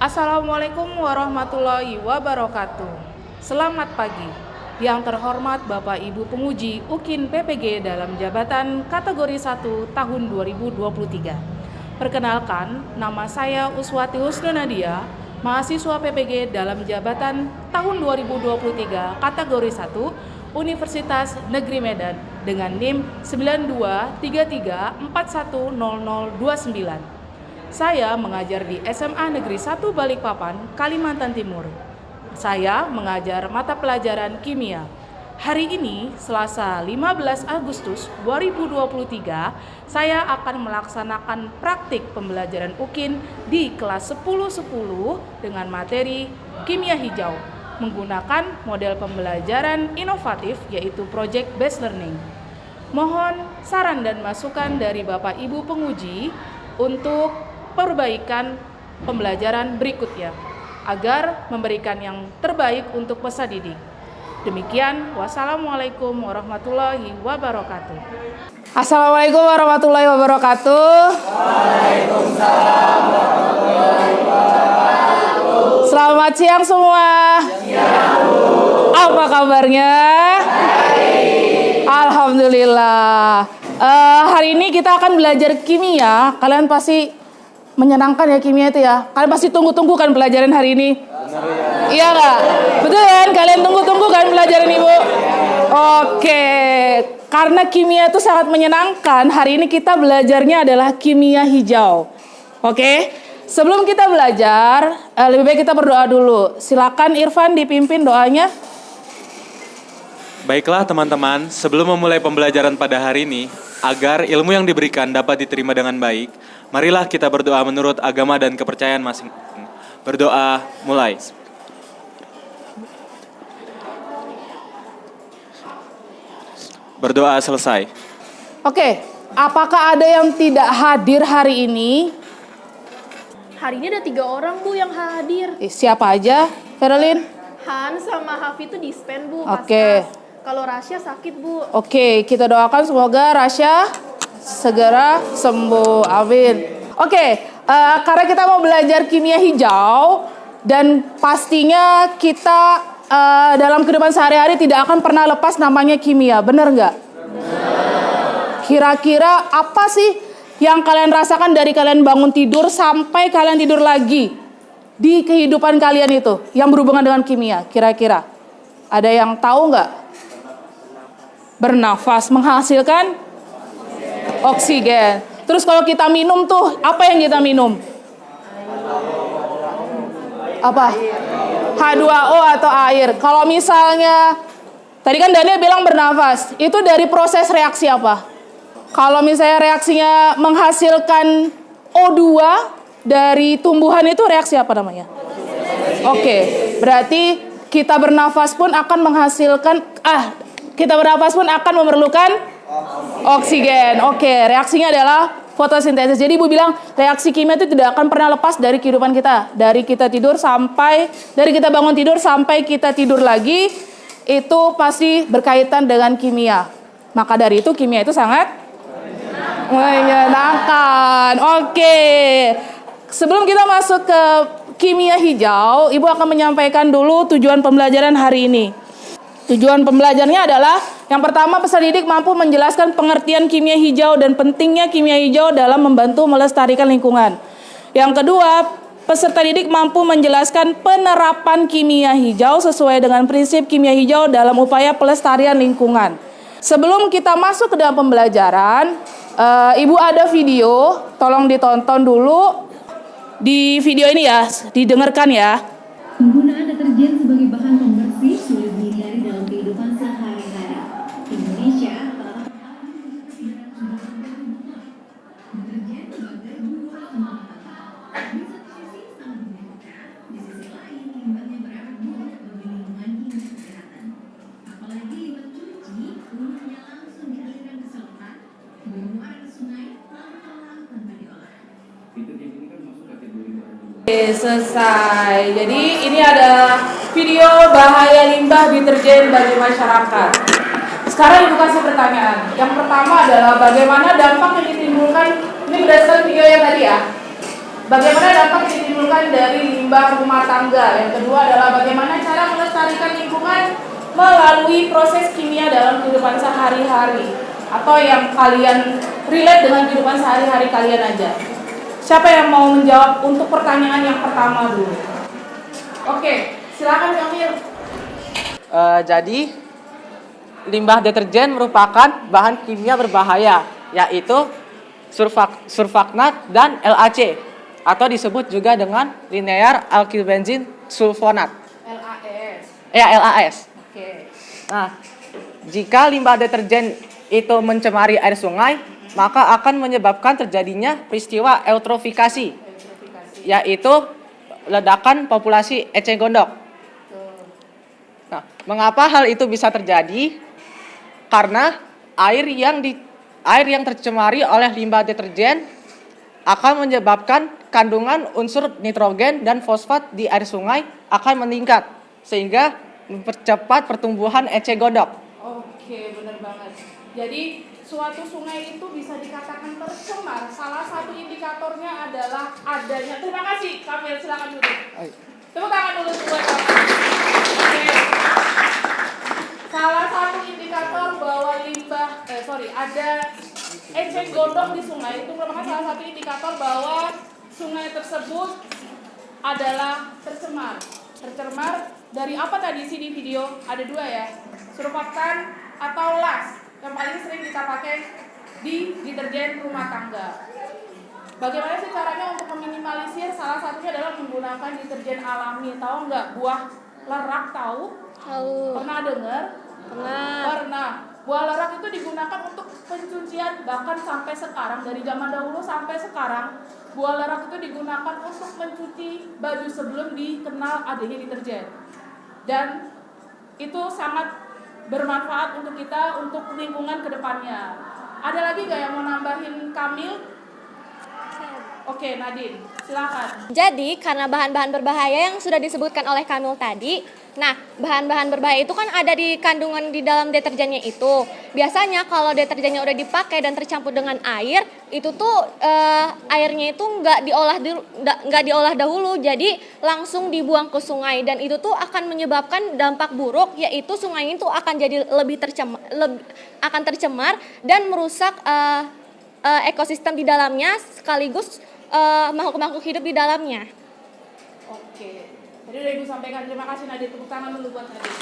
Assalamualaikum warahmatullahi wabarakatuh. Selamat pagi. Yang terhormat Bapak Ibu penguji UKIN PPG dalam jabatan kategori 1 tahun 2023. Perkenalkan, nama saya Uswati Husnu Nadia, mahasiswa PPG dalam jabatan tahun 2023 kategori 1 Universitas Negeri Medan dengan NIM 9233410029. Saya mengajar di SMA Negeri 1 Balikpapan, Kalimantan Timur. Saya mengajar mata pelajaran kimia. Hari ini, Selasa 15 Agustus 2023, saya akan melaksanakan praktik pembelajaran UKIN di kelas 10-10 dengan materi kimia hijau, menggunakan model pembelajaran inovatif yaitu Project Based Learning. Mohon saran dan masukan dari Bapak Ibu penguji untuk perbaikan pembelajaran berikutnya agar memberikan yang terbaik untuk peserta didik. Demikian, wassalamualaikum warahmatullahi wabarakatuh. Assalamualaikum warahmatullahi wabarakatuh. Waalaikumsalam warahmatullahi wabarakatuh. Selamat siang semua. Siang. Apa kabarnya? Baik. Alhamdulillah. Hari ini kita akan belajar kimia. Kalian pasti menyenangkan ya kimia itu ya. Kalian pasti tunggu-tunggu kan pelajaran hari ini? Benar ya. Iya nggak? Betul kan? Kalian tunggu-tunggu kan pelajaran Ibu? Oke. Karena kimia itu sangat menyenangkan, hari ini kita belajarnya adalah kimia hijau. Oke? Sebelum kita belajar, lebih baik kita berdoa dulu. Silakan Irfan dipimpin doanya. Baiklah teman-teman, sebelum memulai pembelajaran pada hari ini, agar ilmu yang diberikan dapat diterima dengan baik, marilah kita berdoa menurut agama dan kepercayaan masing-masing. Berdoa, mulai. Berdoa selesai. Oke, apakah ada yang tidak hadir hari ini? Hari ini ada 3 orang Bu yang hadir. Siapa aja, Ferlin? Han sama Hafi itu dispen Bu. Oke. Paskas. Kalau Rasya sakit Bu. Oke, kita doakan semoga Rasya segera sembuh. Amin. Oke, karena kita mau belajar kimia hijau dan pastinya kita dalam kehidupan sehari-hari tidak akan pernah lepas namanya kimia. Benar nggak? Kira-kira apa sih yang kalian rasakan dari kalian bangun tidur sampai kalian tidur lagi di kehidupan kalian itu yang berhubungan dengan kimia? Kira-kira ada yang tahu nggak? Bernafas, menghasilkan oksigen. Terus kalau kita minum tuh, apa yang kita minum? Apa? H2O atau air. Kalau misalnya, tadi kan Daniel bilang bernafas, itu dari proses reaksi apa? Kalau misalnya reaksinya menghasilkan O2 dari tumbuhan itu reaksi apa namanya? Oke, berarti kita bernafas pun akan menghasilkan, kita bernafas pun akan memerlukan oksigen. Oke, reaksinya adalah fotosintesis. Jadi Ibu bilang reaksi kimia itu tidak akan pernah lepas dari kehidupan kita. Dari kita bangun tidur sampai kita tidur lagi, itu pasti berkaitan dengan kimia. Maka dari itu kimia itu sangat menyenangkan. Oke. Sebelum kita masuk ke kimia hijau, Ibu akan menyampaikan dulu tujuan pembelajaran hari ini. Tujuan pembelajarannya adalah yang pertama, peserta didik mampu menjelaskan pengertian kimia hijau dan pentingnya kimia hijau dalam membantu melestarikan lingkungan. Yang kedua, peserta didik mampu menjelaskan penerapan kimia hijau sesuai dengan prinsip kimia hijau dalam upaya pelestarian lingkungan. Sebelum kita masuk ke dalam pembelajaran, Ibu ada video, tolong ditonton dulu. Di video ini ya, didengarkan ya. Penggunaan deterjen sebagai bahan pembersih sulit dihindari dalam kehidupan sehari-hari. Indonesia telah deterjen sebagai dua manfaat. Di satu sisi sangat memudahkan, di sisi lain limbahnya berakhir buruk bagi lingkungan hingga kesehatan. Apalagi limbah cuci umumnya langsung dialirkan ke selokan, bermuara ke sungai, lalu telah tanpa diolah. Deterjen ini kan masuk kategori bahan Oke, selesai. Jadi ini ada video bahaya limbah deterjen bagi masyarakat. Sekarang Ibu kasih pertanyaan. Yang pertama adalah bagaimana dampak yang ditimbulkan, ini berdasarkan video yang tadi ya. bagaimana dampak yang ditimbulkan dari limbah rumah tangga. Yang kedua adalah bagaimana cara melestarikan lingkungan melalui proses kimia dalam kehidupan sehari-hari atau yang kalian relate dengan kehidupan sehari-hari kalian aja. Siapa yang mau menjawab untuk pertanyaan yang pertama dulu? Oke, silakan Kamil. Jadi limbah deterjen merupakan bahan kimia berbahaya, yaitu surfaknat dan LAC, atau disebut juga dengan linear alkylbenzene sulfonat. LAS. LAS. Oke. Nah, jika limbah deterjen itu mencemari air sungai, maka akan menyebabkan terjadinya peristiwa eutrofikasi, yaitu ledakan populasi eceng gondok. Nah, mengapa hal itu bisa terjadi? Karena air yang tercemari oleh limbah deterjen akan menyebabkan kandungan unsur nitrogen dan fosfat di air sungai akan meningkat, sehingga mempercepat pertumbuhan eceng gondok. Oke, benar banget. Jadi suatu sungai itu bisa dikatakan tercemar. Salah satu indikatornya adalah adanya. Terima kasih, Kamil. Silakan duduk. Tepuk tangan dulu buat Kamil. Oke. Salah satu indikator bahwa ada eceng gondok di sungai itu merupakan salah satu indikator bahwa sungai tersebut adalah tercemar. Tercemar dari apa tadi sih di video? Ada dua ya, surfaktan atau las yang paling sering kita pakai di deterjen rumah tangga. Bagaimana sih caranya untuk meminimalisir? Salah satunya adalah menggunakan deterjen alami. Tahu nggak buah lerak? Tahu? Tahu. Pernah dengar? Pernah. Buah lerak itu digunakan untuk pencucian, bahkan sampai sekarang, dari zaman dahulu sampai sekarang, buah lerak itu digunakan untuk mencuci baju sebelum dikenal adanya deterjen. Dan itu sangat bermanfaat untuk kita, untuk lingkungan ke depannya. Ada lagi gak yang mau nambahin Kamil? Oke, Nadine, silakan. Jadi karena bahan-bahan berbahaya yang sudah disebutkan oleh Kamil tadi, nah bahan-bahan berbahaya itu kan ada di kandungan di dalam deterjennya itu. Biasanya kalau deterjennya udah dipakai dan tercampur dengan air, itu tuh airnya itu nggak diolah dahulu, jadi langsung dibuang ke sungai, dan itu tuh akan menyebabkan dampak buruk, yaitu sungai itu akan jadi lebih tercemar dan merusak ekosistem di dalamnya, sekaligus makhluk-makhluk hidup di dalamnya. Oke, tadi udah Ibu sampaikan. Terima kasih Nadine, tepuk tangan dulu buat Nadine.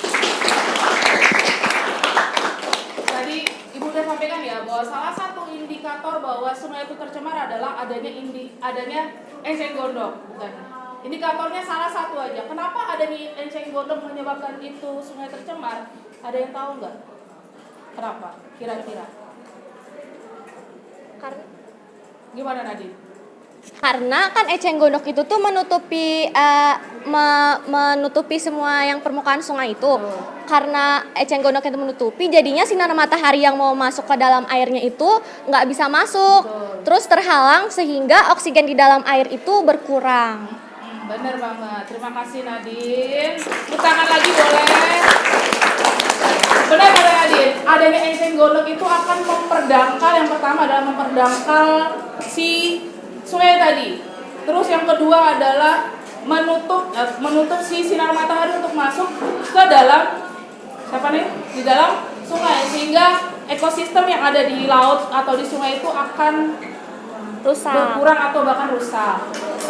Tadi Ibu udah sampaikan ya bahwa salah satu indikator bahwa sungai itu tercemar adalah adanya eceng gondok, bukan? Indikatornya salah satu aja. Kenapa adanya eceng gondok menyebabkan itu sungai tercemar? Ada yang tahu nggak? Kenapa? Kira-kira? Gimana Nadine? Karena kan eceng gondok itu tuh menutupi semua yang permukaan sungai itu. Karena eceng gondok itu menutupi, jadinya sinar matahari yang mau masuk ke dalam airnya itu nggak bisa masuk. Terus terhalang, sehingga oksigen di dalam air itu berkurang. Bener banget. Terima kasih Nadine. Tepuk tangan lagi boleh. Benar kata Nadine, adanya eceng gondok itu akan memperdangkal. Yang pertama adalah memperdangkal si sungai tadi. Terus yang kedua adalah menutup si sinar matahari untuk masuk ke dalam di dalam sungai, sehingga ekosistem yang ada di laut atau di sungai itu akan Rusak. berkurang atau bahkan rusak.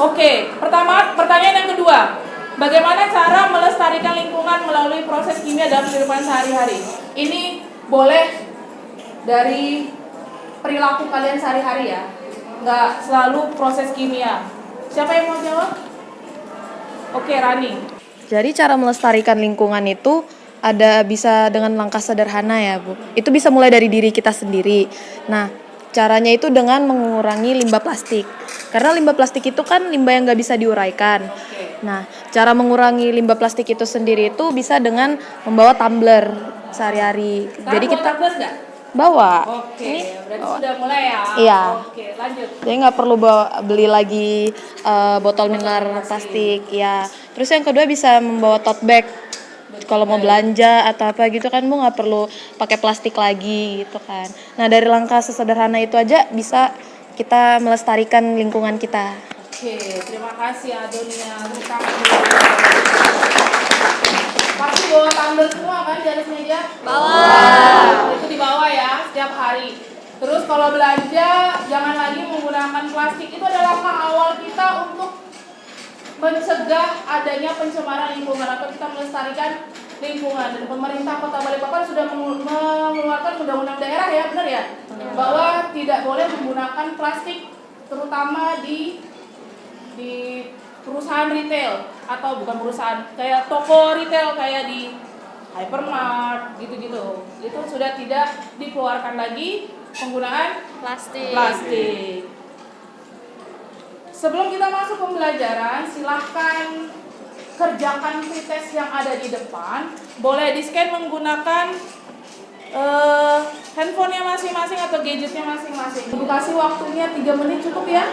Oke, pertanyaan yang kedua. Bagaimana cara melestarikan lingkungan melalui proses kimia dalam kehidupan sehari-hari? Ini boleh dari perilaku kalian sehari-hari ya, nggak selalu proses kimia. Siapa yang mau jawab? Oke, Rani. Jadi cara melestarikan lingkungan itu bisa dengan langkah sederhana ya Bu. Itu bisa mulai dari diri kita sendiri. Nah, caranya itu dengan mengurangi limbah plastik. Karena limbah plastik itu kan limbah yang nggak bisa diuraikan. Nah, cara mengurangi limbah plastik itu sendiri itu bisa dengan membawa tumbler sehari-hari. Jadi kita tumbler nggak? bawa. Oke, berarti sudah mulai ya. Iya. Oke, lanjut. Jadi nggak perlu beli lagi botol mineral plastik. Ya. Terus yang kedua bisa membawa tote bag. Kalau mau belanja atau apa gitu kan Bu nggak perlu pakai plastik lagi gitu kan. Nah dari langkah sesederhana itu aja bisa kita melestarikan lingkungan kita. Oke, terima kasih Adonia. Tepuk tangan dulu. Pasti bawa tumbler semua kan di atas meja? Bawa. Itu di bawah ya, setiap hari. Terus kalau belanja, jangan lagi menggunakan plastik. Itu adalah langkah awal kita untuk mencegah adanya pencemaran lingkungan atau kita melestarikan lingkungan. Dan pemerintah Kota Balikpapan sudah mengeluarkan undang-undang daerah ya, benar ya? Bahwa tidak boleh menggunakan plastik, terutama di perusahaan retail atau bukan perusahaan, kayak toko retail kayak di hypermart gitu-gitu. Itu sudah tidak dikeluarkan lagi penggunaan plastik. Sebelum kita masuk pembelajaran, silahkan kerjakan pretest yang ada di depan. Boleh di-scan menggunakan handphonenya masing-masing atau gadgetnya masing-masing. Kasih waktunya 3 menit cukup ya?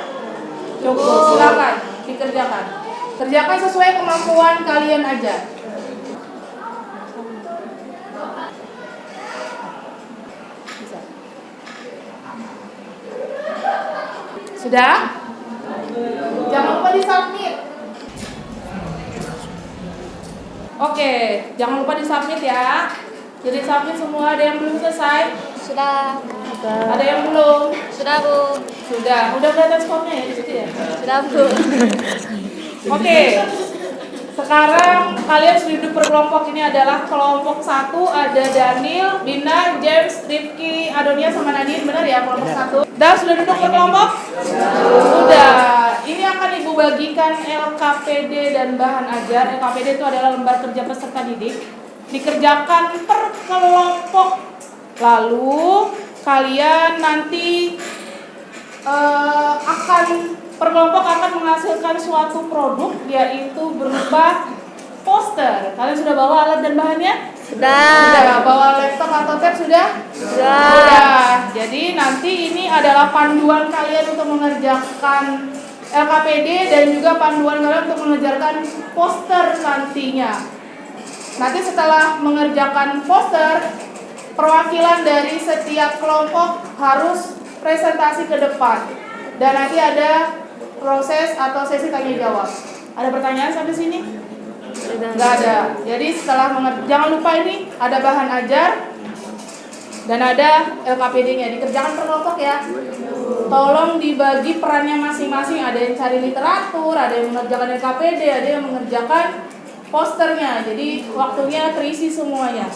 Cukup, silakan dikerjakan. Kerjakan sesuai kemampuan kalian aja. Bisa. Sudah? Jangan lupa di-submit. Oke, jangan lupa di-submit ya. Jadi submit semua, ada yang belum selesai? Sudah. Ada yang belum? Sudah, Bu. Sudah. Udah kelihatan skornya ya di situ ya? Sudah, Bu. Oke. Sekarang kalian sudah duduk per kelompok. Ini adalah kelompok 1, ada Daniel, Bina, James, Rifki, Adonia sama Nadine. Benar ya kelompok 1? Dah sudah duduk per kelompok? Sudah. Ini akan Ibu bagikan LKPD dan bahan ajar. LKPD itu adalah lembar kerja peserta didik. Dikerjakan per kelompok. Lalu kalian nanti per kelompok akan menghasilkan suatu produk, yaitu berupa poster. Kalian sudah bawa alat dan bahannya? Sudah. Bawa laptop atau tab sudah? Sudah. Jadi nanti ini adalah panduan kalian untuk mengerjakan LKPD dan juga panduan kalian untuk mengerjakan poster nantinya. Nanti setelah mengerjakan poster, perwakilan dari setiap kelompok harus presentasi ke depan. Dan nanti ada proses atau sesi tanya jawab. Ada pertanyaan sampai sini? Nggak ada. Jadi setelah jangan lupa ini ada bahan ajar dan ada LKPD-nya. Dikerjakan per kelompok ya. Tolong dibagi perannya masing-masing. Ada yang cari literatur, ada yang mengerjakan LKPD, ada yang mengerjakan posternya. Jadi waktunya terisi semuanya.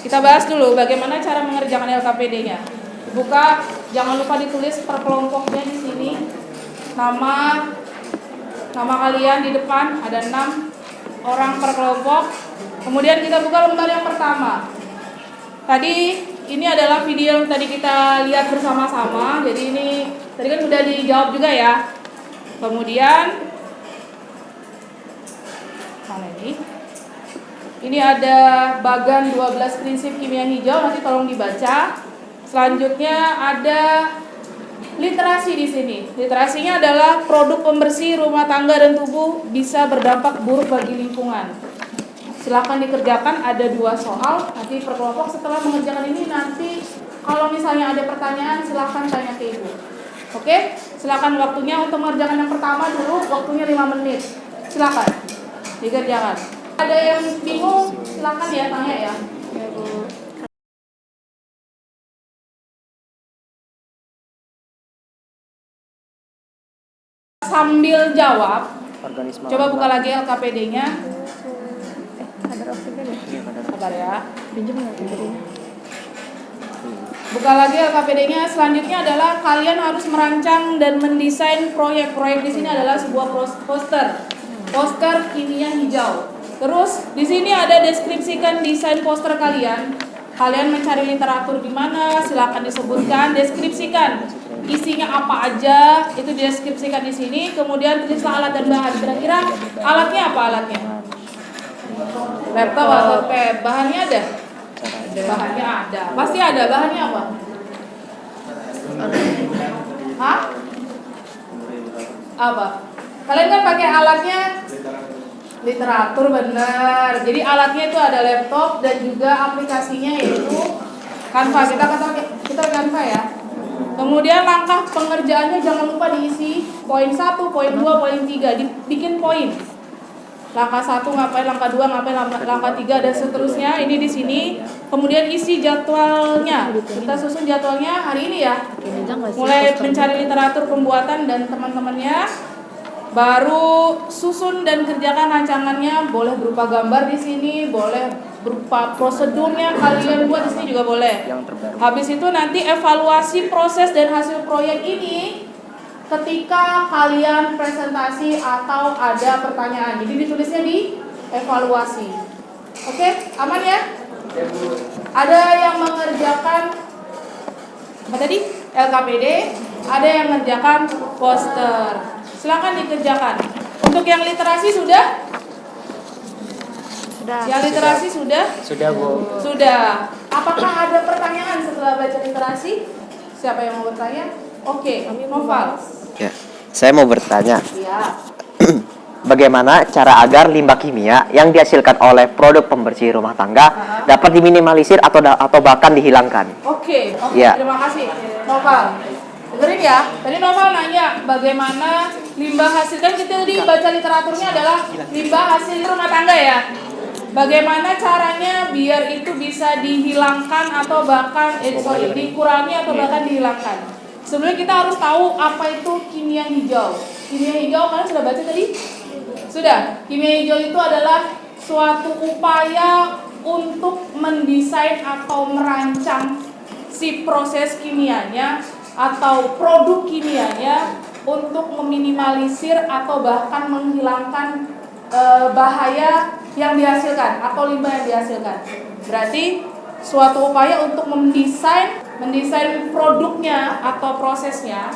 Kita bahas dulu bagaimana cara mengerjakan LKPD-nya. Buka, jangan lupa ditulis per kelompoknya di sini. Nama kalian di depan, ada 6 orang per kelompok. Kemudian kita buka lembar yang pertama. Tadi ini adalah video yang tadi kita lihat bersama-sama. Jadi ini tadi kan sudah dijawab juga ya. Kemudian mana ini? Ini ada bagan 12 prinsip kimia hijau, nanti tolong dibaca. Selanjutnya ada literasi di sini. Literasinya adalah produk pembersih rumah tangga dan tubuh bisa berdampak buruk bagi lingkungan. Silakan dikerjakan, ada 2 soal. Nanti per kelompok setelah mengerjakan ini nanti kalau misalnya ada pertanyaan silakan tanya ke Ibu. Oke? Silakan waktunya untuk mengerjakan yang pertama dulu, waktunya 5 menit. Silakan dikerjakan. Ada yang bingung silakan ya tanya ya. Ya Bu. Sambil jawab, coba buka lagi LKPD-nya. Sabar ya. Buka lagi LKPD-nya. Selanjutnya adalah kalian harus merancang dan mendesain proyek. Proyek di sini adalah sebuah poster kimia hijau. Terus di sini ada deskripsikan desain poster kalian. Kalian mencari literatur di mana? Silakan disebutkan, deskripsikan isinya apa aja, itu dideskripsikan di sini. Kemudian tulislah alat dan bahan. Kira-kira alatnya apa alatnya? Laptop atau pad? Bahannya ada? Bahannya ada. Pasti ada. Bahannya apa? Hah? Apa? Kalian kan pakai alatnya literatur, bener. Jadi alatnya itu ada laptop dan juga aplikasinya yaitu Canva. Kita Canva ya. Kemudian langkah pengerjaannya jangan lupa diisi poin 1, poin 2, poin 3, dibikin poin. Langkah 1 ngapain, langkah 2 ngapain, langkah 3 dan seterusnya. Ini di sini. Kemudian isi jadwalnya. Kita susun jadwalnya hari ini ya. Mulai mencari literatur pembuatan dan teman-temannya. Baru susun dan kerjakan rancangannya, boleh berupa gambar di sini, boleh berupa prosedurnya kalian buat di sini juga boleh. Habis itu nanti evaluasi proses dan hasil proyek ini ketika kalian presentasi atau ada pertanyaan. Jadi ditulisnya di evaluasi. Oke, aman ya? Ada yang mengerjakan apa tadi? LKPD, ada yang mengerjakan poster. Silakan dikerjakan. Untuk yang literasi sudah? Yang literasi sudah? Sudah, Bu. Sudah. Apakah ada pertanyaan setelah baca literasi? Siapa yang mau bertanya? Oke, Noval. Ya, saya mau bertanya, Ya. bagaimana cara agar limbah kimia yang dihasilkan oleh produk pembersih rumah tangga dapat diminimalisir atau bahkan dihilangkan? Oke, Ya. terima kasih. Noval. Dengerin ya, tadi Noval nanya bagaimana limbah hasil, kan kita tadi baca literaturnya adalah limbah hasil rumah tangga ya. Bagaimana caranya biar itu bisa dihilangkan atau bahkan dikurangi atau bahkan dihilangkan. Sebelumnya kita harus tahu apa itu kimia hijau. Kimia hijau kalian sudah baca tadi? Sudah. Kimia hijau itu adalah suatu upaya untuk mendesain atau merancang si proses kimianya atau produk kimianya untuk meminimalisir atau bahkan menghilangkan bahaya yang dihasilkan atau limbah yang dihasilkan. Berarti suatu upaya untuk mendesain produknya atau prosesnya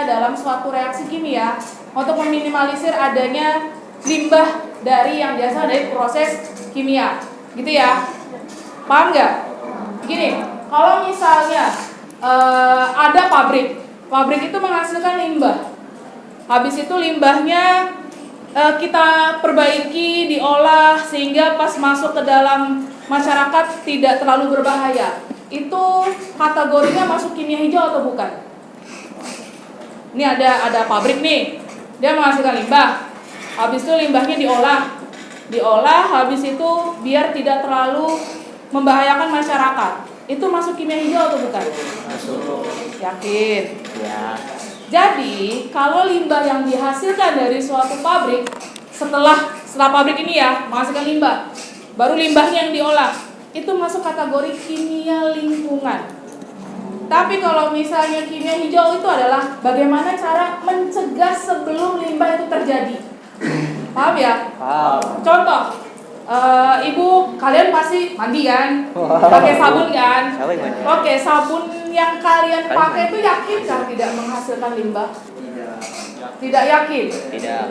dalam suatu reaksi kimia untuk meminimalisir adanya limbah dari yang biasa dari proses kimia. Gitu ya. Paham nggak? Gini, kalau misalnya ada pabrik itu menghasilkan limbah. Habis itu limbahnya kita perbaiki, diolah sehingga pas masuk ke dalam masyarakat tidak terlalu berbahaya. Itu kategorinya masuk kimia hijau atau bukan? Ini ada pabrik nih, dia menghasilkan limbah. Habis itu limbahnya diolah, habis itu biar tidak terlalu membahayakan masyarakat. Itu masuk kimia hijau atau bukan? Masuk. Yakin? Ya. Jadi, kalau limbah yang dihasilkan dari suatu pabrik setelah pabrik ini ya menghasilkan limbah, baru limbahnya yang diolah, itu masuk kategori kimia lingkungan. Tapi kalau misalnya kimia hijau itu adalah bagaimana cara mencegah sebelum limbah itu terjadi. Paham ya? Paham. Contoh, ibu kalian pasti mandi kan, pakai sabun kan? Oke, sabun yang kalian pakai itu yakin kan tidak menghasilkan limbah? Tidak yakin. Tidak.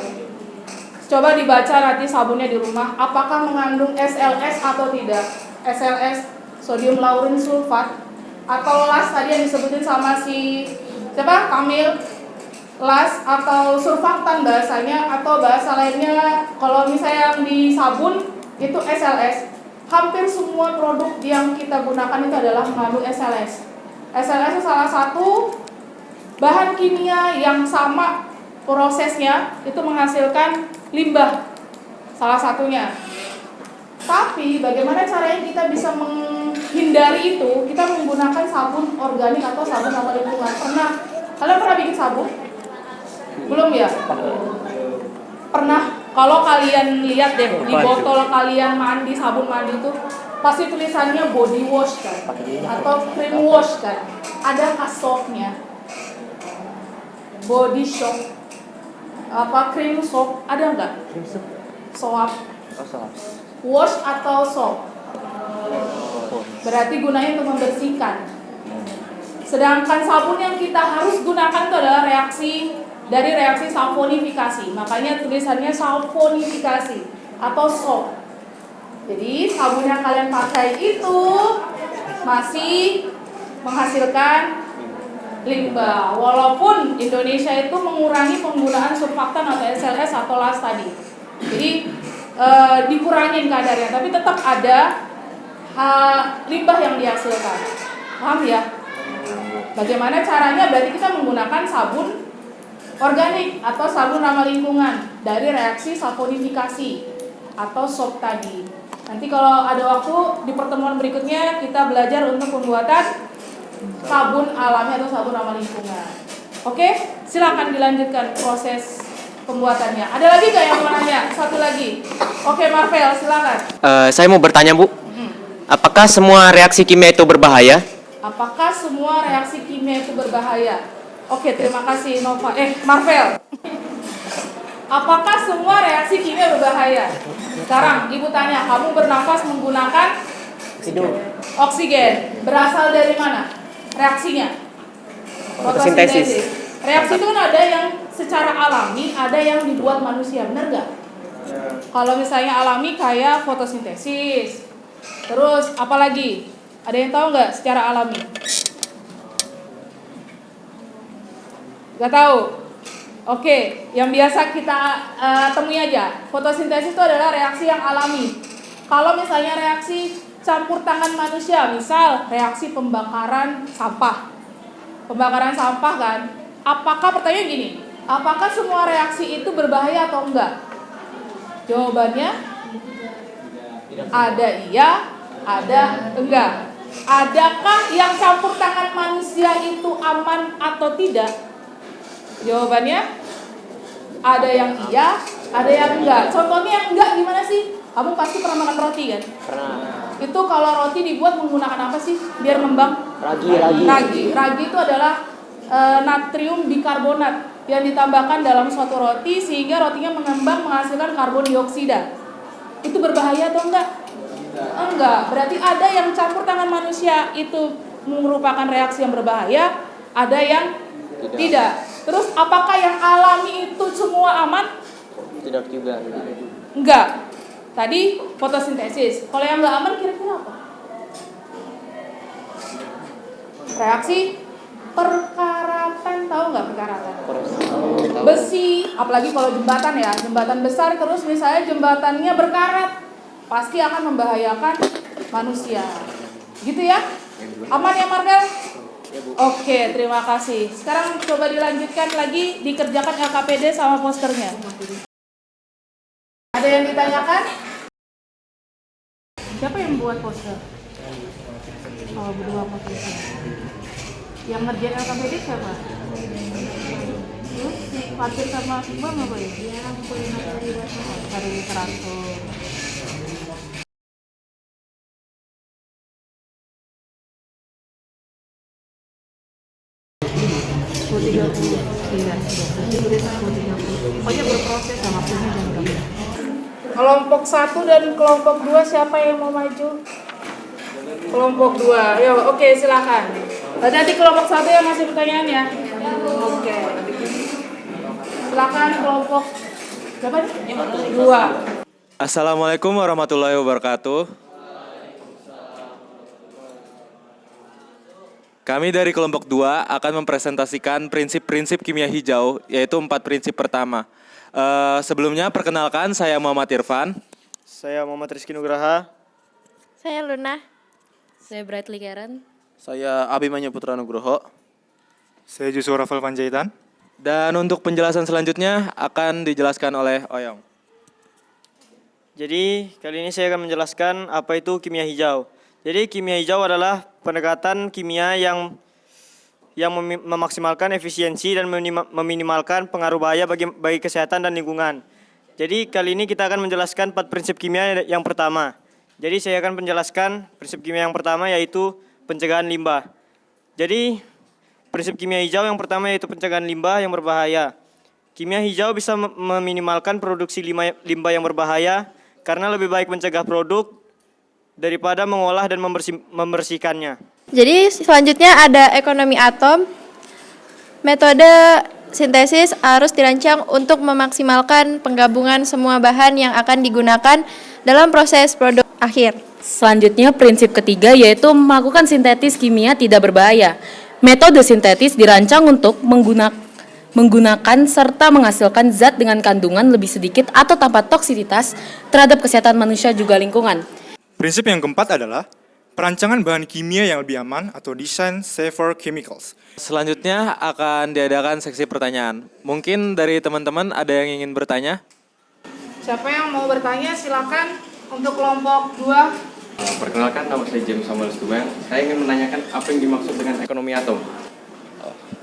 Coba dibaca nanti sabunnya di rumah, apakah mengandung SLS atau tidak? SLS, sodium laurin sulfat, atau LAS tadi yang disebutin sama si siapa? Kamil. LAS atau surfaktan bahasanya, atau bahasa lainnya kalau misalnya yang di sabun itu SLS. Hampir semua produk yang kita gunakan itu adalah mengandung SLS. SLS itu salah satu bahan kimia yang sama prosesnya itu menghasilkan limbah, salah satunya. Tapi bagaimana caranya kita bisa menghindari itu? Kita menggunakan sabun organik atau sabun ramah lingkungan. Kalian pernah bikin sabun? Belum ya? Pernah. Kalau kalian lihat deh di botol kalian mandi, sabun mandi itu pasti tulisannya body wash kan, atau cream wash kan. Adakah soapnya? Body soap, apa cream soap? Ada nggak? Soap. Wash atau soap? Berarti gunanya untuk membersihkan. Sedangkan sabun yang kita harus gunakan itu adalah reaksi saponifikasi. Makanya tulisannya saponifikasi atau soap. Jadi sabun yang kalian pakai itu masih menghasilkan limbah. Walaupun Indonesia itu mengurangi penggunaan surfaktan atau SLS atau LAS tadi. Jadi dikurangin kadarnya, tapi tetap ada limbah yang dihasilkan. Paham ya? Bagaimana caranya? Berarti kita menggunakan sabun organik atau sabun ramah lingkungan dari reaksi saponifikasi atau SOP tadi. Nanti kalau ada waktu di pertemuan berikutnya kita belajar untuk pembuatan sabun alami atau sabun ramah lingkungan. Oke, silakan dilanjutkan proses pembuatannya. Ada lagi gak yang mau nanya? Satu lagi. Oke, Marvel, silakan. Saya mau bertanya, Bu. Apakah semua reaksi kimia itu berbahaya? Apakah semua reaksi kimia itu berbahaya? Oke, terima kasih Marvel. Apakah semua reaksi kimia berbahaya? Sekarang Ibu tanya, kamu bernafas menggunakan oksigen. Berasal dari mana reaksinya? Fotosintesis. Reaksi itu kan ada yang secara alami, ada yang dibuat manusia, benar gak? Kalau misalnya alami kayak fotosintesis. Terus apalagi? Ada yang tahu nggak secara alami? Gak tahu. Oke, yang biasa kita temui aja. Fotosintesis itu adalah reaksi yang alami. Kalau misalnya reaksi campur tangan manusia, misal reaksi pembakaran sampah. Pembakaran sampah kan, apakah pertanyaan gini, apakah semua reaksi itu berbahaya atau enggak? Jawabannya ada iya, ada enggak. Adakah yang campur tangan manusia itu aman atau tidak? Jawabannya ada yang iya, ada yang enggak. Contohnya yang enggak gimana sih? Kamu pasti pernah makan roti kan? Pernah. Itu kalau roti dibuat menggunakan apa sih biar ngembang? Ragi itu adalah natrium bikarbonat yang ditambahkan dalam suatu roti sehingga rotinya mengembang menghasilkan karbon dioksida. Itu berbahaya atau enggak? Enggak. Berarti ada yang campur tangan manusia itu merupakan reaksi yang berbahaya, ada yang tidak. Terus apakah yang alami itu semua aman? Tidak juga. Enggak. Tadi fotosintesis. Kalau yang enggak aman kira-kira apa? Reaksi perkaratan, tahu nggak perkaratan? Besi, apalagi kalau jembatan ya, jembatan besar terus misalnya jembatannya berkarat, pasti akan membahayakan manusia. Gitu ya? Aman ya Marvel? Oke, terima kasih. Sekarang coba dilanjutkan lagi, dikerjakan LKPD sama posternya. Ada yang ditanyakan? Siapa yang buat poster? Oh, berdua poster. Yang ngerjain LKPD siapa? Terus si Fatir sama Iqbal apa ya? Dia kuliah cari literatur. Pokoknya berproses sama punya dan gambar. Kelompok 1 dan kelompok 2 siapa yang mau maju? Kelompok 2, ya oke silakan. Nanti kelompok 1 yang masih pertanyaan ya. Oke. Silakan kelompok berapa nih? 2. Assalamualaikum warahmatullahi wabarakatuh. Kami dari kelompok 2 akan mempresentasikan prinsip-prinsip kimia hijau, yaitu 4 prinsip pertama. Sebelumnya perkenalkan, saya Muhammad Irfan. Saya Muhammad Rizky Nugraha. Saya Luna. Saya Brightly Karen. Saya Abimanyu Putra Nugroho. Saya Joshua Rafael Panjaitan. Dan untuk penjelasan selanjutnya akan dijelaskan oleh Oyong. Jadi kali ini saya akan menjelaskan apa itu kimia hijau. Jadi kimia hijau adalah pendekatan kimia yang memaksimalkan efisiensi dan meminimalkan pengaruh bahaya bagi kesehatan dan lingkungan. Jadi kali ini kita akan menjelaskan 4 prinsip kimia yang pertama. Jadi saya akan menjelaskan prinsip kimia yang pertama yaitu pencegahan limbah. Jadi prinsip kimia hijau yang pertama yaitu pencegahan limbah yang berbahaya. Kimia hijau bisa meminimalkan produksi limbah yang berbahaya karena lebih baik mencegah produk daripada mengolah dan membersihkannya. Jadi selanjutnya ada ekonomi atom. Metode sintesis harus dirancang untuk memaksimalkan penggabungan semua bahan yang akan digunakan dalam proses produk akhir. Selanjutnya prinsip ketiga yaitu melakukan sintetis kimia tidak berbahaya. Metode sintetis dirancang untuk menggunakan serta menghasilkan zat dengan kandungan lebih sedikit atau tanpa toksisitas terhadap kesehatan manusia juga lingkungan. Prinsip yang keempat adalah perancangan bahan kimia yang lebih aman atau design safer chemicals. Selanjutnya akan diadakan seksi pertanyaan. Mungkin dari teman-teman ada yang ingin bertanya? Siapa yang mau bertanya silakan untuk kelompok 2. Perkenalkan, nama saya James Samuel Stubang. Saya ingin menanyakan apa yang dimaksud dengan ekonomi atom.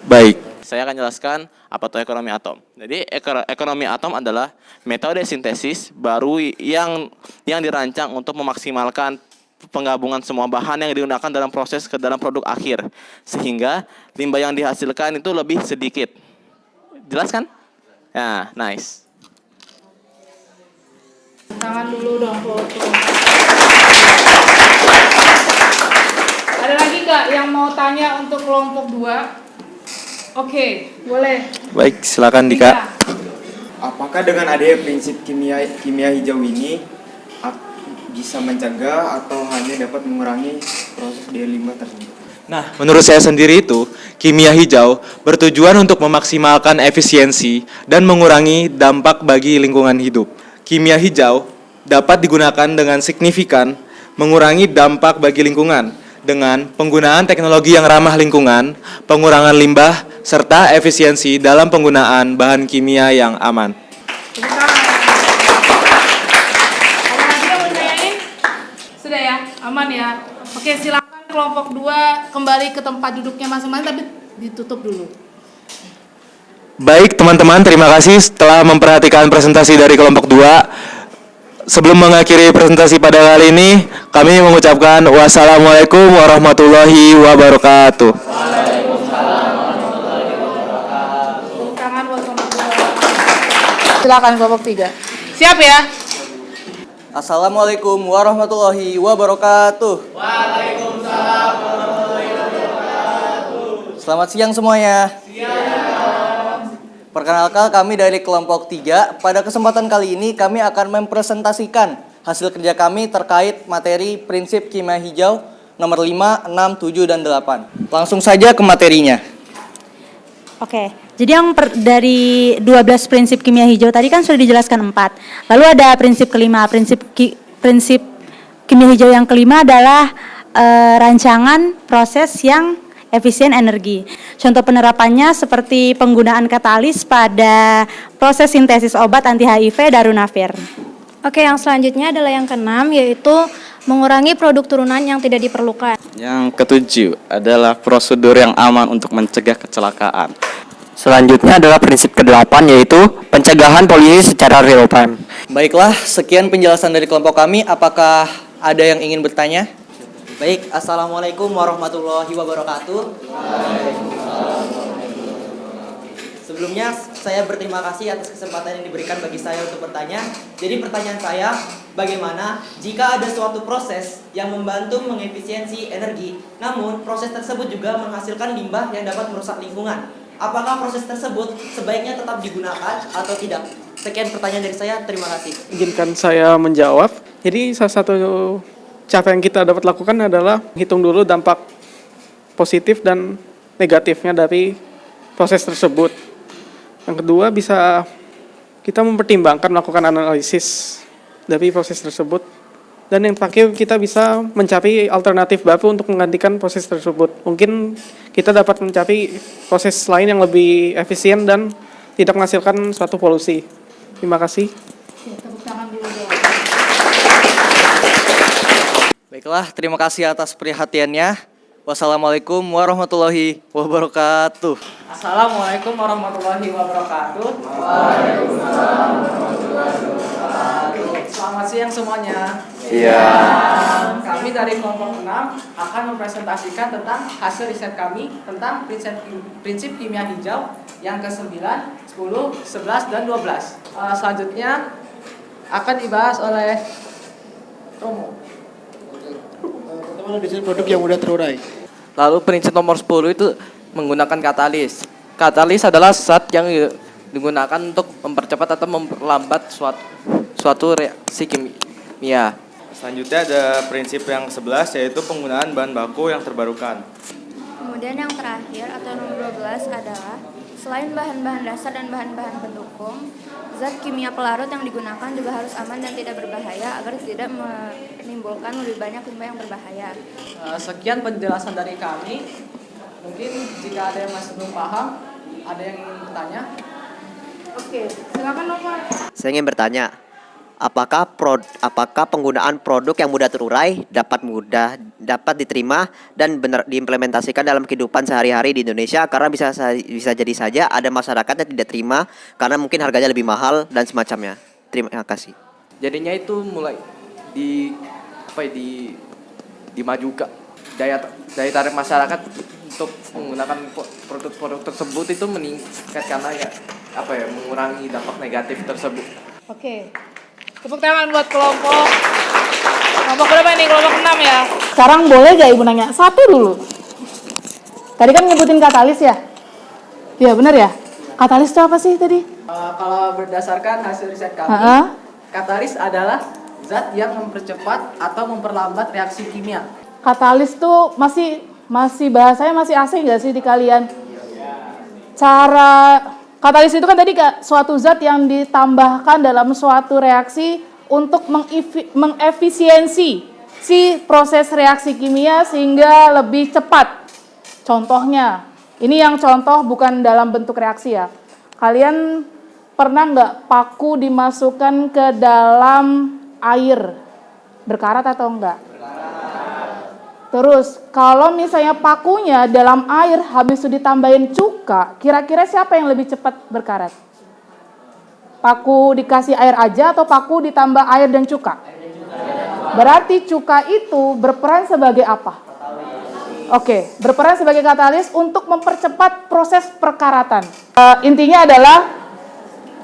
Baik. Saya akan jelaskan apa itu ekonomi atom. Jadi ekonomi atom adalah metode sintesis baru yang dirancang untuk memaksimalkan penggabungan semua bahan yang digunakan dalam proses ke dalam produk akhir, sehingga limbah yang dihasilkan itu lebih sedikit. Jelas kan? Ya, nice. Tangan dulu dong foto. Ada lagi nggak yang mau tanya untuk kelompok 2? Oke, boleh. Baik, silakan Dika. Apakah dengan adanya prinsip kimia hijau ini bisa mencegah atau hanya dapat mengurangi proses dari limbah tersebut? Nah, menurut saya sendiri itu, kimia hijau bertujuan untuk memaksimalkan efisiensi dan mengurangi dampak bagi lingkungan hidup. Kimia hijau dapat digunakan dengan signifikan mengurangi dampak bagi lingkungan dengan penggunaan teknologi yang ramah lingkungan, pengurangan limbah, serta efisiensi dalam penggunaan bahan kimia yang aman. Sudah ya, aman ya. Oke, silakan kelompok 2 kembali ke tempat duduknya masing-masing, tapi ditutup dulu. Baik teman-teman, terima kasih telah memperhatikan presentasi dari kelompok 2. Sebelum mengakhiri presentasi pada kali ini, kami mengucapkan wassalamualaikum warahmatullahi wabarakatuh. Tangan buat kelompok 2. Silakan kelompok 3. Siap ya? Assalamualaikum warahmatullahi wabarakatuh. Waalaikumsalam warahmatullahi wabarakatuh. Selamat siang semuanya. Perkenalkan, kami dari kelompok 3. Pada kesempatan kali ini kami akan mempresentasikan hasil kerja kami terkait materi prinsip kimia hijau nomor 5, 6, 7, dan 8. Langsung saja ke materinya. Oke, jadi yang dari 12 prinsip kimia hijau tadi kan sudah dijelaskan 4. Lalu ada prinsip kelima. Prinsip kimia hijau yang kelima adalah rancangan proses yang efisien energi. Contoh penerapannya seperti penggunaan katalis pada proses sintesis obat anti HIV Darunavir. Oke, yang selanjutnya adalah yang keenam, yaitu mengurangi produk turunan yang tidak diperlukan. Yang ketujuh adalah prosedur yang aman untuk mencegah kecelakaan. Selanjutnya adalah prinsip ke-8, yaitu pencegahan polusi secara real time. Baiklah, sekian penjelasan dari kelompok kami. Apakah ada yang ingin bertanya? Baik, assalamualaikum warahmatullahi wabarakatuh. Sebelumnya saya berterima kasih atas kesempatan yang diberikan bagi saya untuk bertanya. Jadi pertanyaan saya, bagaimana jika ada suatu proses yang membantu mengefisiensi energi, namun proses tersebut juga menghasilkan limbah yang dapat merusak lingkungan? Apakah proses tersebut sebaiknya tetap digunakan atau tidak? Sekian pertanyaan dari saya, terima kasih. Izinkan saya menjawab. Jadi salah satu cara yang kita dapat lakukan adalah hitung dulu dampak positif dan negatifnya dari proses tersebut. Yang kedua, bisa kita mempertimbangkan melakukan analisis dari proses tersebut. Dan yang terakhir, kita bisa mencari alternatif baru untuk menggantikan proses tersebut. Mungkin kita dapat mencari proses lain yang lebih efisien dan tidak menghasilkan suatu polusi. Terima kasih. Baiklah, terima kasih atas perhatiannya. Wassalamualaikum warahmatullahi wabarakatuh. Assalamualaikum warahmatullahi wabarakatuh. Waalaikumsalam warahmatullahi wabarakatuh. Selamat siang semuanya. Iya. Kami dari kelompok 6 akan mempresentasikan tentang hasil riset kami tentang prinsip kimia hijau yang ke-9, 10, 11, dan 12. Selanjutnya akan dibahas oleh Romo. Pertama desain produk yang mudah terurai. Lalu prinsip nomor 10 itu menggunakan katalis. Katalis adalah zat yang digunakan untuk mempercepat atau memperlambat suatu reaksi kimia. Selanjutnya ada prinsip yang 11, yaitu penggunaan bahan baku yang terbarukan. Kemudian yang terakhir atau nomor 12 adalah selain bahan-bahan dasar dan bahan-bahan pendukung, zat kimia pelarut yang digunakan juga harus aman dan tidak berbahaya agar tidak menimbulkan lebih banyak limbah yang berbahaya. Sekian penjelasan dari kami. Mungkin jika ada yang masih belum paham, ada yang ingin bertanya? Oke, silakan Nova. Saya ingin bertanya, apakah penggunaan produk yang mudah terurai dapat diterima dan benar diimplementasikan dalam kehidupan sehari-hari di Indonesia? Karena bisa jadi saja ada masyarakat yang tidak terima karena mungkin harganya lebih mahal dan semacamnya. Terima kasih. Jadinya itu mulai dimajukan daya tarik masyarakat untuk menggunakan produk-produk tersebut itu meningkat karena mengurangi dampak negatif tersebut. Oke. Tepuk tangan buat kelompok berapa nih? Kelompok 6 ya. Sekarang boleh gak Ibu nanya? Satu dulu. Tadi kan nyebutin katalis ya? Iya benar ya? Katalis itu apa sih tadi? Kalau berdasarkan hasil riset kami, katalis adalah zat yang mempercepat atau memperlambat reaksi kimia. Katalis tuh masih bahasanya masih asing gak sih di kalian? Cara katalis itu kan tadi suatu zat yang ditambahkan dalam suatu reaksi untuk mengefisiensi si proses reaksi kimia sehingga lebih cepat. Contohnya, ini yang contoh bukan dalam bentuk reaksi ya. Kalian pernah nggak paku dimasukkan ke dalam air? Berkarat atau enggak? Terus, kalau misalnya pakunya dalam air habis itu ditambahin cuka, kira-kira siapa yang lebih cepat berkarat? Paku dikasih air aja atau paku ditambah air dan cuka? Berarti cuka itu berperan sebagai apa? Oke, berperan sebagai katalis untuk mempercepat proses perkaratan. Intinya adalah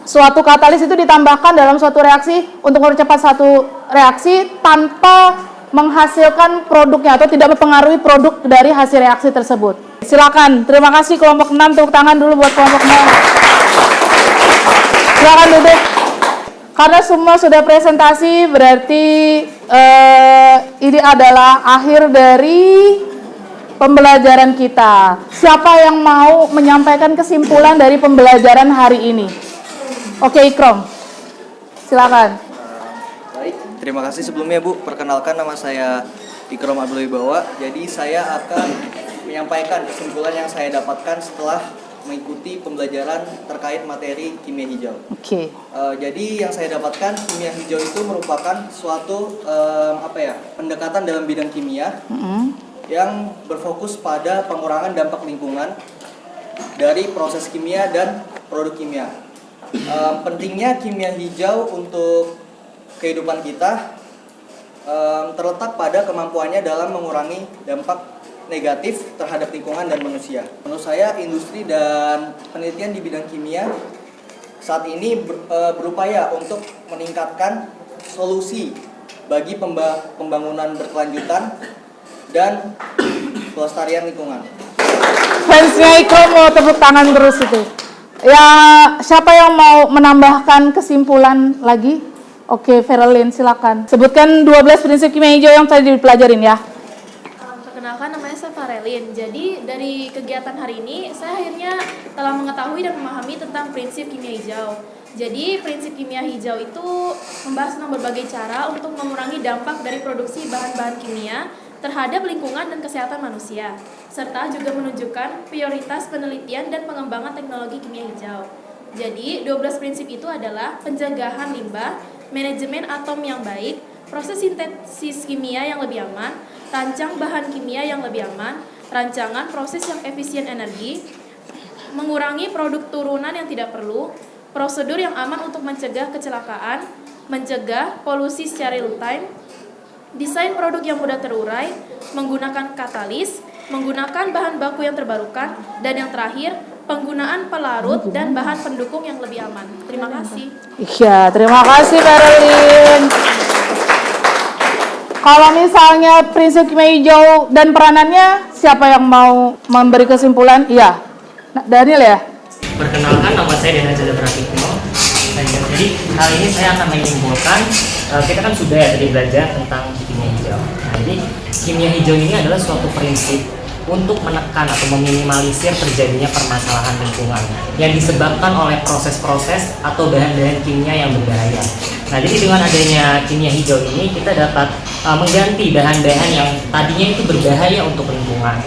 suatu katalis itu ditambahkan dalam suatu reaksi untuk mempercepat satu reaksi tanpa menghasilkan produknya atau tidak mempengaruhi produk dari hasil reaksi tersebut. Silakan, terima kasih kelompok 6, tepuk tangan dulu buat kelompok 6. Silakan duduk. Karena semua sudah presentasi, berarti ini adalah akhir dari pembelajaran kita. Siapa yang mau menyampaikan kesimpulan dari pembelajaran hari ini? Oke, Ikrom. Silakan. Terima kasih sebelumnya Bu, perkenalkan nama saya Ikrom Abdul Wibawa. Jadi saya akan menyampaikan kesimpulan yang saya dapatkan setelah mengikuti pembelajaran terkait materi kimia hijau. Oke. Jadi yang saya dapatkan kimia hijau itu merupakan suatu pendekatan dalam bidang kimia yang berfokus pada pengurangan dampak lingkungan dari proses kimia dan produk kimia. Pentingnya kimia hijau untuk kehidupan kita terletak pada kemampuannya dalam mengurangi dampak negatif terhadap lingkungan dan manusia. Menurut saya, industri dan penelitian di bidang kimia saat ini berupaya untuk meningkatkan solusi bagi pembangunan berkelanjutan dan pelestarian lingkungan. Fansnya Iko mau tepuk tangan terus itu. Ya, siapa yang mau menambahkan kesimpulan lagi? Oke, Ferelin, silakan. Sebutkan 12 prinsip kimia hijau yang tadi dipelajarin ya. Perkenalkan, namanya saya Farelin. Jadi dari kegiatan hari ini saya akhirnya telah mengetahui dan memahami tentang prinsip kimia hijau. Jadi prinsip kimia hijau itu membahas tentang berbagai cara untuk mengurangi dampak dari produksi bahan-bahan kimia terhadap lingkungan dan kesehatan manusia, serta juga menunjukkan prioritas penelitian dan pengembangan teknologi kimia hijau. Jadi 12 prinsip itu adalah pencegahan limbah, manajemen atom yang baik, proses sintesis kimia yang lebih aman, rancang bahan kimia yang lebih aman, rancangan proses yang efisien energi, mengurangi produk turunan yang tidak perlu, prosedur yang aman untuk mencegah kecelakaan, mencegah polusi secara real time, desain produk yang mudah terurai, menggunakan katalis, menggunakan bahan baku yang terbarukan, dan yang terakhir, penggunaan pelarut dan bahan pendukung yang lebih aman. Terima kasih. Iya, terima kasih Ferelin. Kalau misalnya prinsip kimia hijau dan peranannya, siapa yang mau memberi kesimpulan? Iya, Daniel ya? Perkenalkan, nama saya Daniel Jada Pratikno. Jadi kali ini saya akan menyimpulkan, kita kan sudah ya tadi belajar tentang kimia hijau. Nah, jadi kimia hijau ini adalah suatu prinsip untuk menekan atau meminimalisir terjadinya permasalahan lingkungan yang disebabkan oleh proses-proses atau bahan-bahan kimia yang berbahaya. Nah, jadi dengan adanya kimia hijau ini kita dapat mengganti bahan-bahan yang tadinya itu berbahaya untuk lingkungan.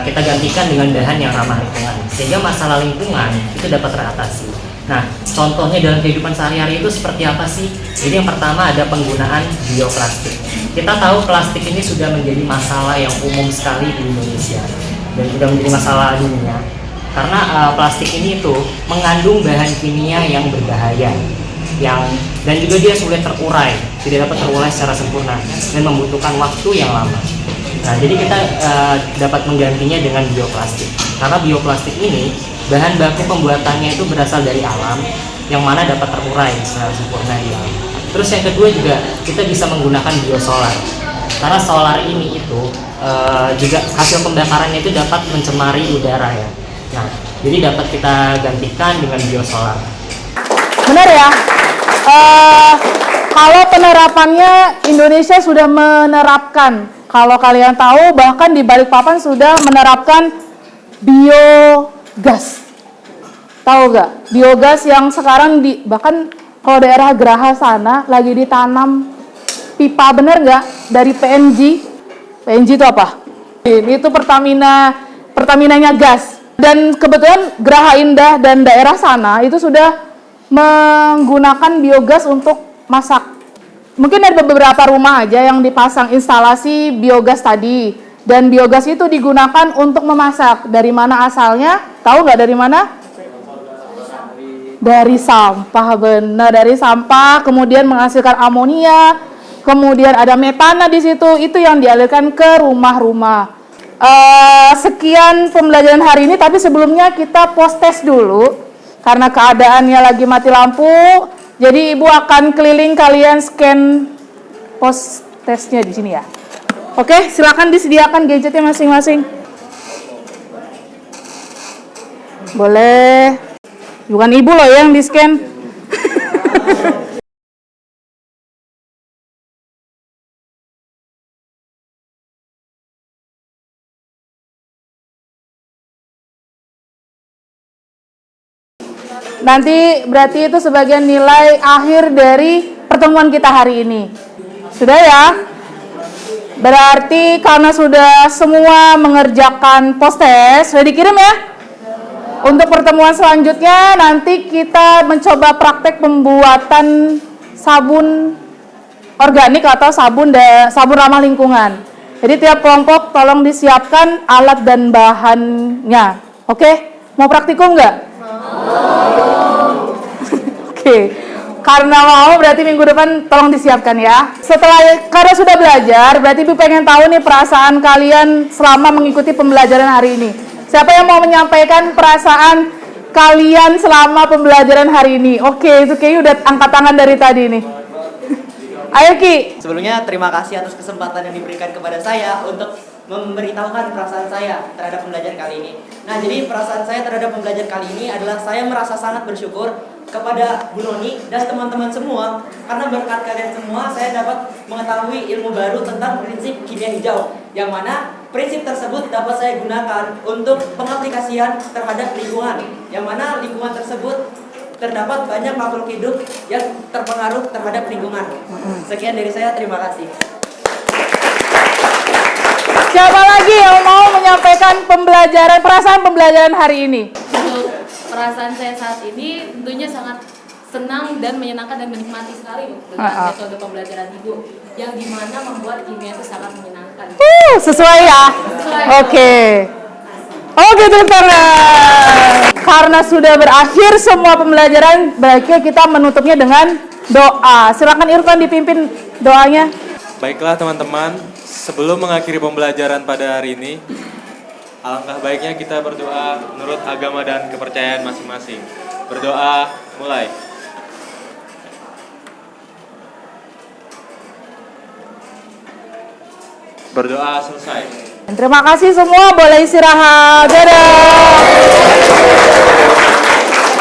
Kita gantikan dengan bahan yang ramah lingkungan, sehingga masalah lingkungan itu dapat teratasi. Nah, contohnya dalam kehidupan sehari-hari itu seperti apa sih? Jadi yang pertama ada penggunaan bioplastik. Kita tahu plastik ini sudah menjadi masalah yang umum sekali di Indonesia dan sudah menjadi masalah dunia. Karena plastik ini itu mengandung bahan kimia yang berbahaya, dan juga dia sulit terurai, tidak dapat terurai secara sempurna dan membutuhkan waktu yang lama. Nah, jadi kita dapat menggantinya dengan bioplastik. Karena bioplastik ini bahan baku pembuatannya itu berasal dari alam, yang mana dapat terurai secara sempurna di alam. Terus yang kedua juga kita bisa menggunakan biosolar. Karena solar ini itu juga hasil pembakarannya itu dapat mencemari udara ya. Nah, jadi dapat kita gantikan dengan biosolar. Benar ya? Kalau penerapannya Indonesia sudah menerapkan. Kalau kalian tahu bahkan di Balikpapan sudah menerapkan biogas. Tahu gak? Biogas yang sekarang bahkan kalau daerah Geraha sana lagi ditanam pipa, bener gak? Dari PNG. PNG itu apa? Ini itu Pertaminanya gas. Dan kebetulan Geraha Indah dan daerah sana itu sudah menggunakan biogas untuk masak. Mungkin ada beberapa rumah aja yang dipasang instalasi biogas tadi. Dan biogas itu digunakan untuk memasak. Dari mana asalnya? Tahu nggak dari mana? Dari sampah, benar. Dari sampah, kemudian menghasilkan amonia, kemudian ada metana di situ. Itu yang dialirkan ke rumah-rumah. Sekian pembelajaran hari ini, tapi sebelumnya kita post test dulu. Karena keadaannya lagi mati lampu, jadi Ibu akan keliling kalian scan post testnya di sini ya. Oke, silakan disediakan gadgetnya masing-masing. Boleh. Bukan Ibu loh yang di scan. Nanti berarti itu sebagian nilai akhir dari pertemuan kita hari ini. Sudah ya? Berarti karena sudah semua mengerjakan post test, sudah dikirim ya? Untuk pertemuan selanjutnya nanti kita mencoba praktek pembuatan sabun organik atau sabun ramah lingkungan. Jadi tiap kelompok tolong disiapkan alat dan bahannya. Oke? Mau praktikum nggak? Oke. Karena mau berarti minggu depan tolong disiapkan ya. Karena sudah belajar, berarti Ibu pengen tahu nih perasaan kalian selama mengikuti pembelajaran hari ini. Siapa yang mau menyampaikan perasaan kalian selama pembelajaran hari ini? Oke, itu kayaknya udah angkat tangan dari tadi nih. Ayo Ki. Sebelumnya terima kasih atas kesempatan yang diberikan kepada saya untuk memberitahukan perasaan saya terhadap pembelajaran kali ini. Nah, jadi perasaan saya terhadap pembelajaran kali ini adalah saya merasa sangat bersyukur kepada Bu Noni dan teman-teman semua, karena berkat kalian semua saya dapat mengetahui ilmu baru tentang prinsip kimia hijau, yang mana prinsip tersebut dapat saya gunakan untuk pengaplikasian terhadap lingkungan, yang mana lingkungan tersebut terdapat banyak makhluk hidup yang terpengaruh terhadap lingkungan. Sekian dari saya, terima kasih. Siapa lagi yang mau menyampaikan perasaan pembelajaran hari ini? Untuk perasaan saya saat ini tentunya sangat senang dan menyenangkan dan menikmati sekali dengan metode pembelajaran Ibu yang dimana membuat kimia itu sangat menyenangkan. Sesuai ya? Oke. Oke, tepuk tangan. Karena sudah berakhir semua pembelajaran, baiknya kita menutupnya dengan doa. Silakan Irfan dipimpin doanya. Baiklah teman-teman, sebelum mengakhiri pembelajaran pada hari ini, alangkah baiknya kita berdoa menurut agama dan kepercayaan masing-masing. Berdoa, mulai. Berdoa selesai. Terima kasih semua, boleh istirahat. Dadah.